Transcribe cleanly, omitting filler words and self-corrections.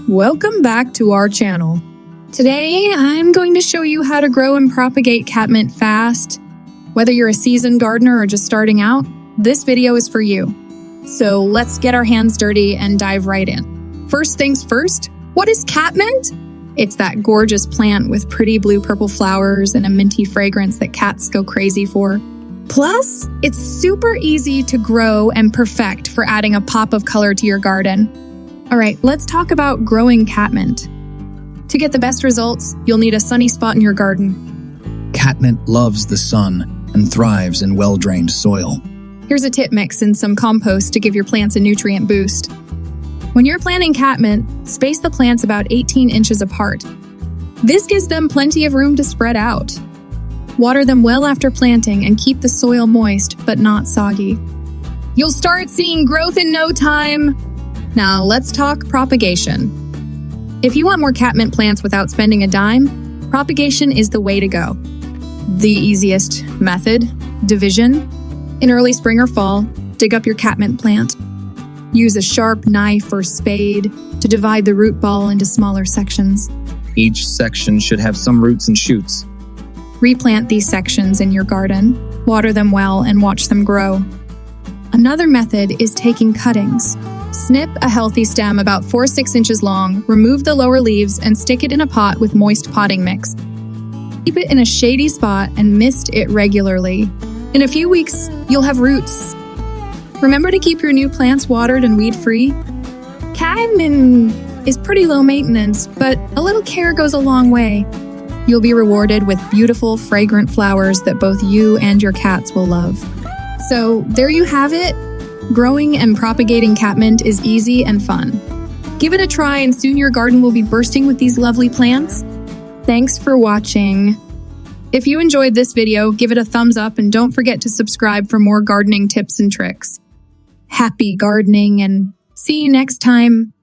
Welcome back to our channel. Today, I'm going to show you how to grow and propagate catmint fast. Whether you're a seasoned gardener or just starting out, this video is for you. So let's get our hands dirty and dive right in. First things first, what is catmint? It's that gorgeous plant with pretty blue-purple flowers and a minty fragrance that cats go crazy for. Plus, it's super easy to grow and perfect for adding a pop of color to your garden. All right, let's talk about growing catmint. To get the best results, you'll need a sunny spot in your garden. Catmint loves the sun and thrives in well-drained soil. Here's a tip mix and some compost to give your plants a nutrient boost. When you're planting catmint, space the plants about 18 inches apart. This gives them plenty of room to spread out. Water them well after planting and keep the soil moist but not soggy. You'll start seeing growth in no time. Now let's talk propagation. If you want more catmint plants without spending a dime, propagation is the way to go. The easiest method, division. In early spring or fall, dig up your catmint plant. Use a sharp knife or spade to divide the root ball into smaller sections. Each section should have some roots and shoots. Replant these sections in your garden, water them well, and watch them grow. Another method is taking cuttings. Snip a healthy stem about 4-6 inches long, remove the lower leaves, and stick it in a pot with moist potting mix. Keep it in a shady spot and mist it regularly. In a few weeks, you'll have roots. Remember to keep your new plants watered and weed-free. Catmint is pretty low maintenance, but a little care goes a long way. You'll be rewarded with beautiful, fragrant flowers that both you and your cats will love. So there you have it. Growing and propagating catmint is easy and fun. Give it a try and soon your garden will be bursting with these lovely plants. Thanks for watching. If you enjoyed this video, give it a thumbs up and don't forget to subscribe for more gardening tips and tricks. Happy gardening and see you next time.